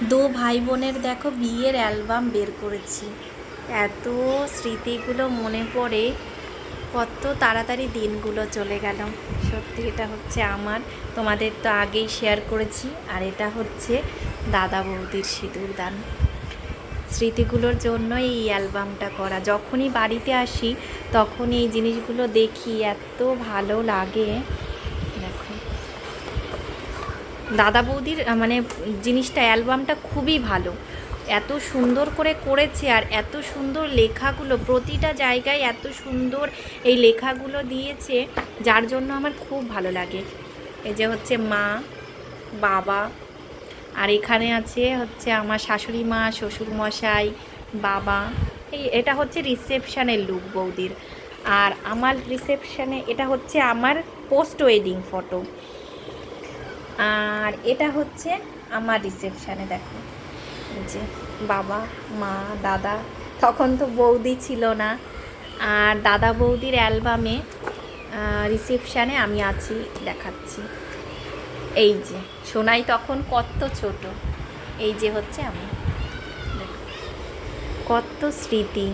দু ভাই বোনের দেখো বিয়ের অ্যালবাম বের করেছি। এত স্মৃতিগুলো মনে পড়ে, কত তাড়াতাড়ি দিনগুলো চলে গেল। সত্যি এটা হচ্ছে আমার, তোমাদের তো আগেই শেয়ার করেছি। আর এটা হচ্ছে দাদা বৌদির সিঁদুরদান। স্মৃতিগুলোর জন্য এই অ্যালবামটা করা। যখনই বাড়িতে আসি তখনই এই জিনিসগুলো দেখি, এত ভালো লাগে। দেখো দাদা বৌদির মানে জিনিসটা, অ্যালবামটা খুবই ভালো, এত সুন্দর করে করেছে। আর এত সুন্দর লেখাগুলো, প্রতিটা জায়গায় এত সুন্দর এই লেখাগুলো দিয়েছে, যার জন্য আমার খুব ভালো লাগে। এই যে হচ্ছে মা, বাবা, আর এখানে আছে হচ্ছে আমার শাশুড়ি মা, শ্বশুর মশাই, বাবা। এটা হচ্ছে রিসেপশানের লুক বৌদির। আর আমার রিসেপশানে এটা হচ্ছে আমার পোস্ট ওয়েডিং ফটো। আর এটা হচ্ছে আমার রিসেপশানে। দেখো যে বাবা, মা, দাদা, তখন তো বৌদি ছিল না। আর দাদা বৌদির অ্যালবামে রিসেপশানে আমি আছি, দেখাচ্ছি। এই যে সোনাই তখন কত ছোট, এই যে হচ্ছে আমি। দেখো কত স্মৃতি।